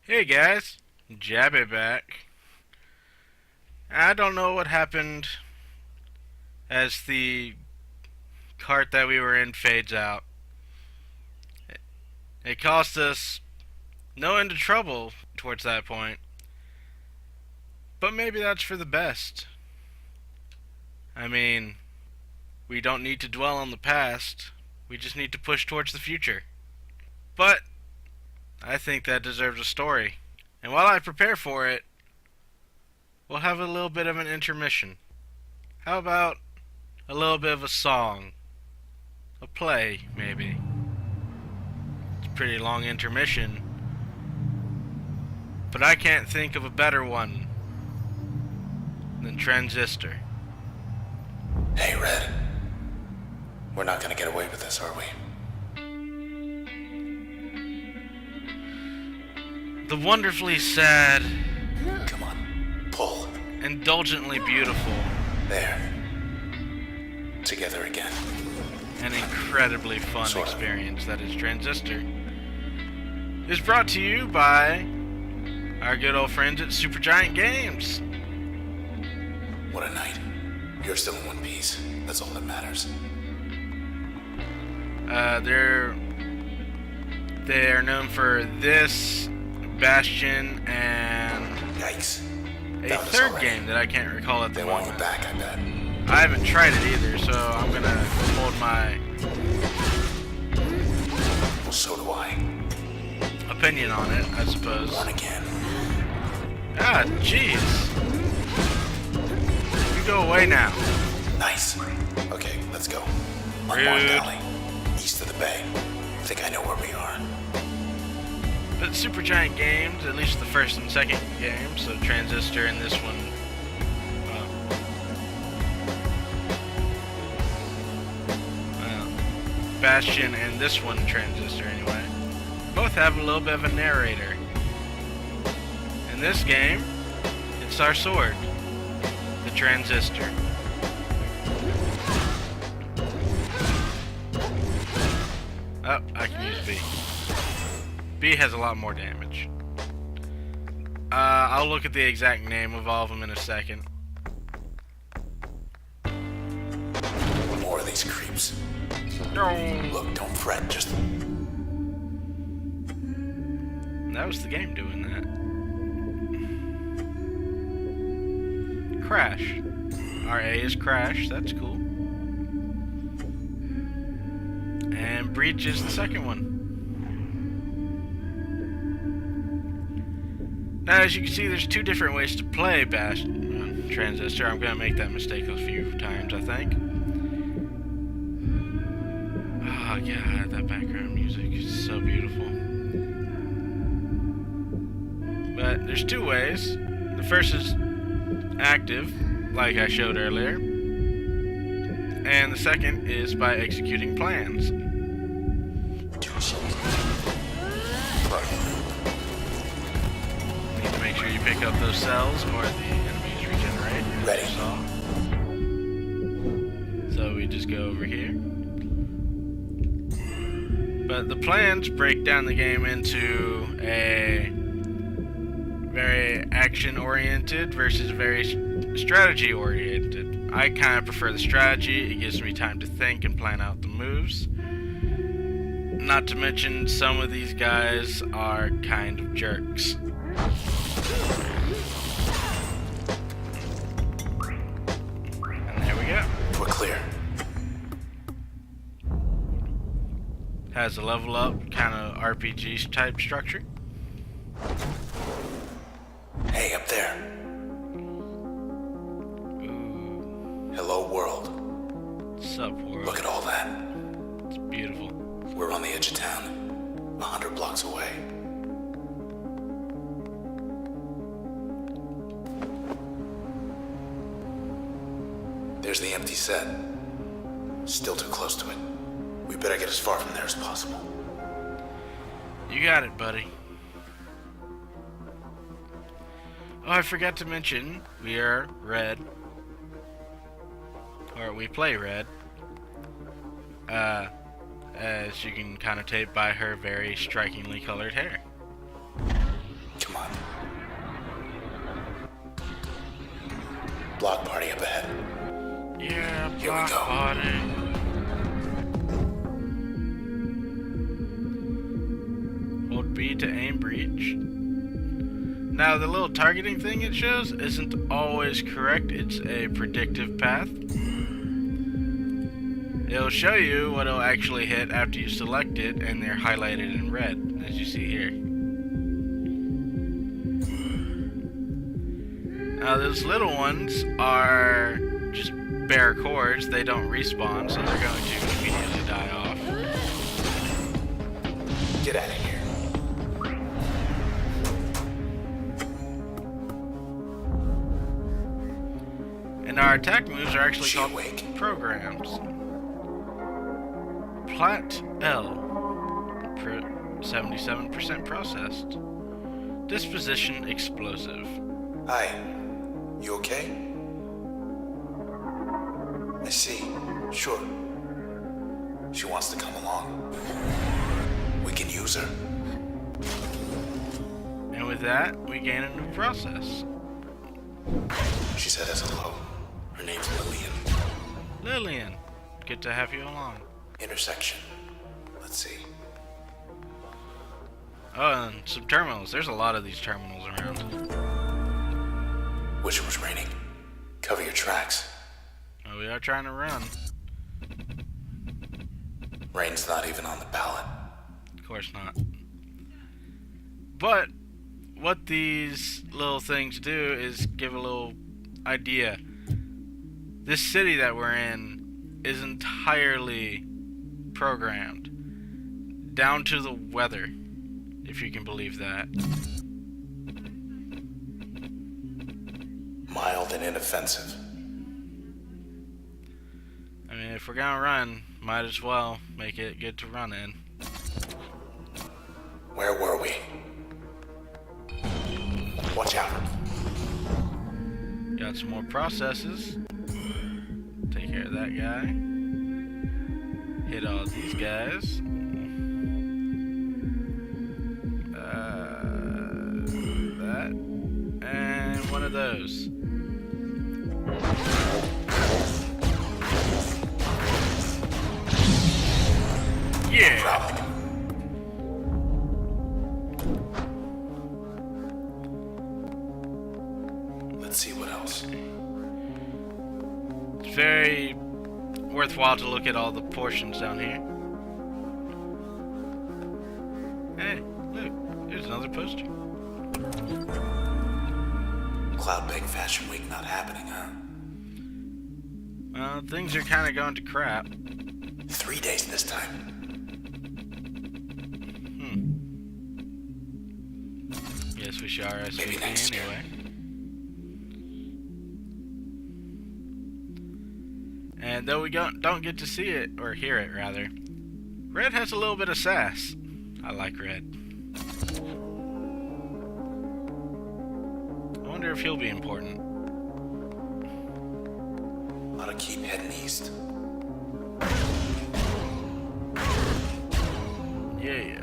Hey guys, Jabby back. I don't know what happened as the cart that we were in fades out. It cost us no end of trouble towards that point, but maybe that's for the best. I mean, we don't need to dwell on the past, we just need to push towards the future. But I think that deserves a story. And while I prepare for it, we'll have a little bit of an intermission. How about a little bit of a song? A play, maybe. It's a pretty long intermission. But I can't think of a better one than Transistor. Hey, Red. We're not gonna get away with this, are we? The wonderfully sad, Come on, pull. indulgently beautiful, There. Together again. and incredibly fun Sort of. experience that is Transistor is brought to you by our good old friends at Supergiant Games. What a night. You're still in one piece. That's all that matters. They're known for this, Bastion, and Yikes. a Found us third already. game that I can't recall at the They want you moment. back, I bet. I haven't tried it either, so I'm gonna hold my Well, so do I. opinion on it, I suppose. One again. Ah, jeez. You go away now. Nice. Okay, let's go. On Rude. Mark Alley. East of the bay. Think I know where we are. But Supergiant Games, at least the first and second game, so Transistor and this one, well, Bastion and this one, Transistor anyway, both have a little bit of a narrator. In this game, it's our sword, the Transistor. Oh, I can use B. B has a lot more damage. I'll look at the exact name of all of them in a second. More of these creeps. No. Look, don't fret, just... That was the game doing that. Crash. Our A is crash, that's cool. And breach is the second one. Now, as you can see, there's two different ways to play Transistor. I'm going to make that mistake a few times, I think. Oh, God, that background music is so beautiful. But there's two ways. The first is active, like I showed earlier. And the second is by executing plans. Need to make sure you pick up those cells or the enemies regenerate. as Ready. you saw. So we just go over here. But the plans break down the game into a very action-oriented versus very strategy-oriented. I kind of prefer the strategy. It gives me time to think and plan out the moves. Not to mention, some of these guys are kind of jerks. And there we go. We're clear. Has a level up, kind of RPG type structure. Hey, up there. Ooh, Hello, world. sup world. Look at all that. It's beautiful. We're on the edge of town. 100 blocks away. There's the empty set. Still too close to it. We better get as far from there as possible. You got it, buddy. Oh, I forgot to mention, we are red. Or we play red. As you can connotate by her very strikingly colored hair. Block party up ahead. Yeah, Here we block go. party. Hold B to aim breach. Now, the little targeting thing it shows isn't always correct. It's a predictive path. It'll show you what it'll actually hit after you select it, and they're highlighted in red, as you see here. Now, those little ones are just bare cores. They don't respawn, so they're going to immediately die off. Get out of here. And our attack moves are actually She called awake? programs. Plat L, 77% processed. Disposition explosive. Hi. You okay? I see. Sure. She wants to come along. We can use her. And with that, we gain a new process. She said as hello. Her name's Lillian. Lillian, good to have you along. Intersection. Let's see. Oh, and some terminals. There's a lot of these terminals around. Wish it was raining. Cover your tracks. Oh, we are trying to run. Rain's not even on the ballot. Of course not. But what these little things do is give a little idea. This city that we're in is entirely programmed. Down to the weather, if you can believe that. Mild and inoffensive. I mean, if we're gonna run, might as well make it good to run in. Where were we? Watch out. Got some more processes. Take care of that guy. Hit all these guys. That. And one of those. Yeah! Problem. Let's see what else. It's very worthwhile to look at all the portions down here. Hey, look, there's another poster. Cloud Bake Fashion Week not happening, huh? Well, things are kind of going to crap. 3 days this time. Guess we should Maybe RSVP next year. anyway. And though we don't get to see it, or hear it rather, Red has a little bit of sass. I like Red. I wonder if he'll be important. Ought to keep heading east. Yeah.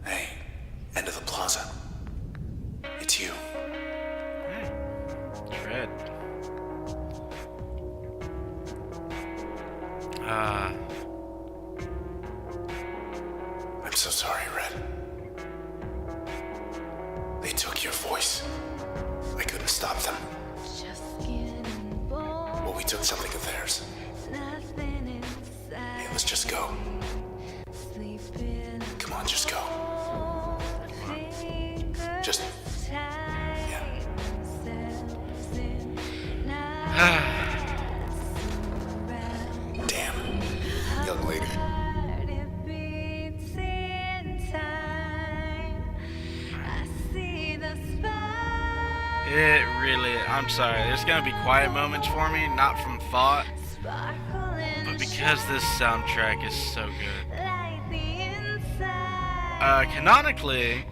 Hey, end of the plaza. It's you. Hey, it's Red. I'm so sorry, Red. They took your voice. I couldn't stop them. Well, we took something of theirs. Hey, let's just go. Come on, just go. Just... yeah. Damn. Young lady. It really, I'm sorry, there's gonna be quiet moments for me, not from thought, but because this soundtrack is so good. Canonically,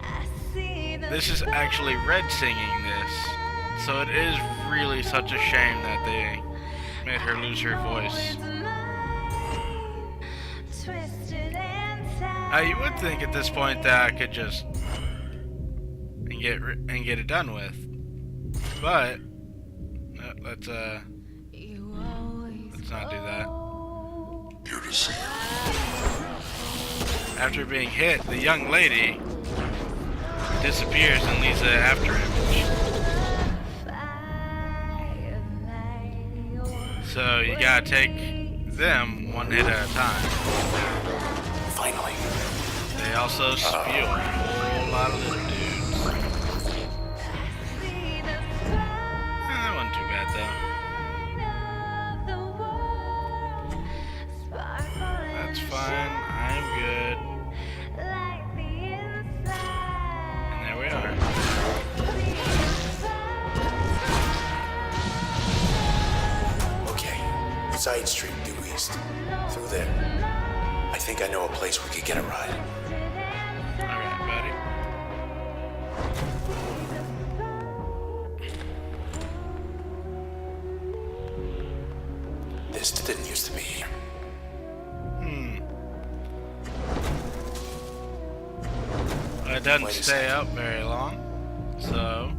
this is actually Red singing this, so it is really such a shame that they made her lose her voice. You would think at this point that I could just get it done with. But let's not do that. After being hit, the young lady disappears and leaves an after image. So you gotta take them one hit at a time. Finally. They also spew a whole lot of little dudes. That wasn't too bad though. That's fine. I'm good. And there we are. Okay. Side street due east. Through there. I think I know a place we could get a ride. Alright, buddy. This didn't used to be here. It doesn't stay up very long, so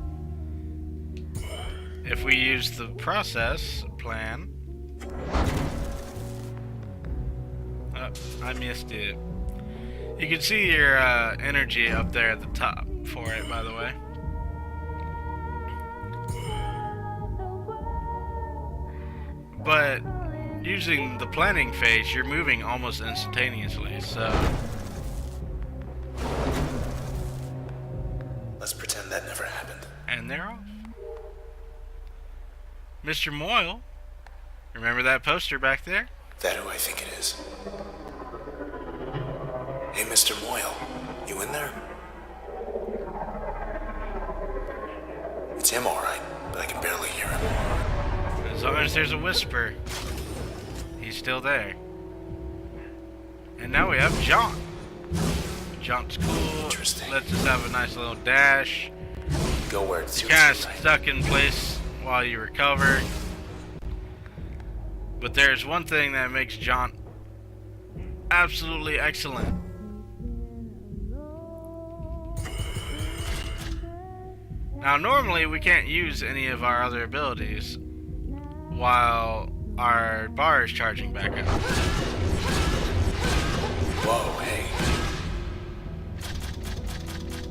if we use the process plan, I missed it. You can see your energy up there at the top for it, by the way. But using the planning phase, you're moving almost instantaneously, so Let's pretend that never happened. and they're off. Mr. Moyle, remember that poster back there? That who I think it is. Hey, Mr. Moyle. You in there? It's him, alright, but I can barely hear him. As long as there's a whisper, he's still there. And now we have Jaunt. Jaunt's cool. Interesting. Let's just have a nice little dash. Go where it suits Kind you, of right? stuck in place while you recover. But there's one thing that makes Jaunt absolutely excellent. Now, normally we can't use any of our other abilities while our bar is charging back up. Whoa, hey.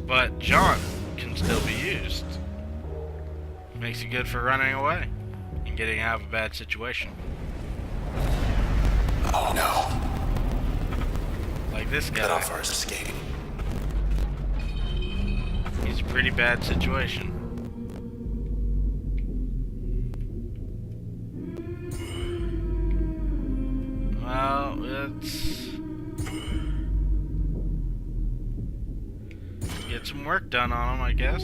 But Jaunt can still be used. Makes it good for running away and getting out of a bad situation. Oh no. Like this Cut off guy. our escape. He's a pretty bad situation. Well, let's get some work done on him, I guess.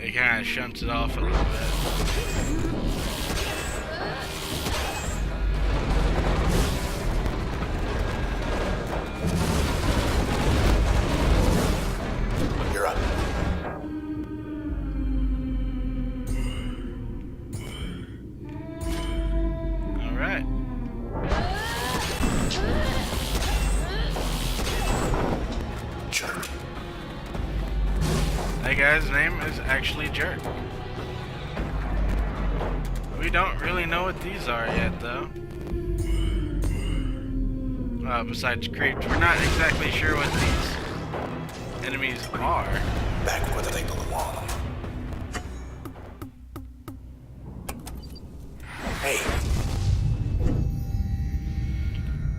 He kind of shunts it off a little bit. You're up. All right. Jerk. That guy's name is actually Jerk. We don't really know what these are yet, though. Besides creeps, we're not exactly sure what these enemies are. Back where they belong. Hey,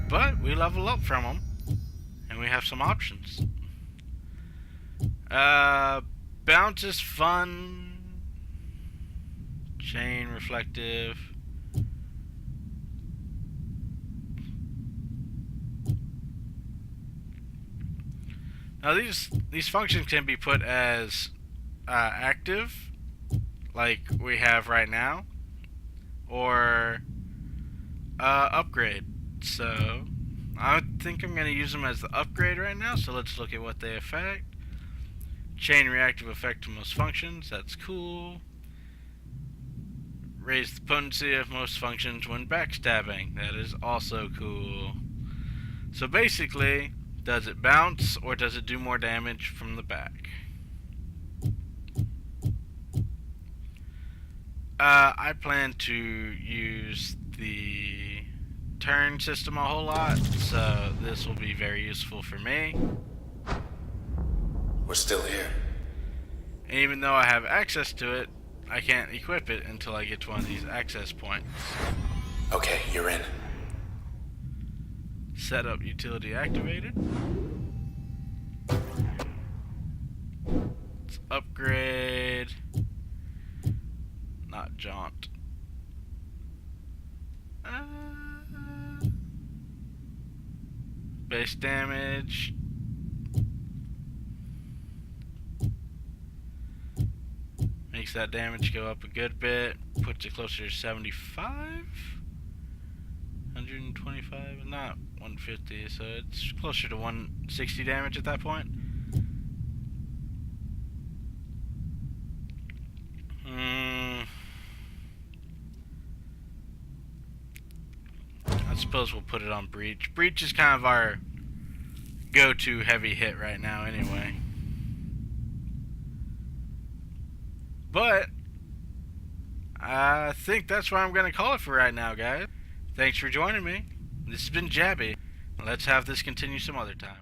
But we level up from them, and we have some options. Bounce is fun. Chain, reflective. Now these functions can be put as active, like we have right now, or upgrade. So I think I'm going to use them as the upgrade right now. So let's look at what they affect. Chain reactive effect to most functions, that's cool. Raise the potency of most functions when backstabbing, that is also cool. So basically, does it bounce or does it do more damage from the back? I plan to use the turn system a whole lot, so this will be very useful for me. We're still here. And even though I have access to it, I can't equip it until I get to one of these access points. Okay, you're in. Setup utility activated. Let's upgrade. Not jaunt. Base damage. Makes that damage go up a good bit. Puts it closer to 75? 125? Not 150, so it's closer to 160 damage at that point. I suppose we'll put it on Breach. Breach is kind of our go-to heavy hit right now anyway. But I think that's where I'm going to call it for right now, guys. Thanks for joining me. This has been Jabby. Let's have this continue some other time.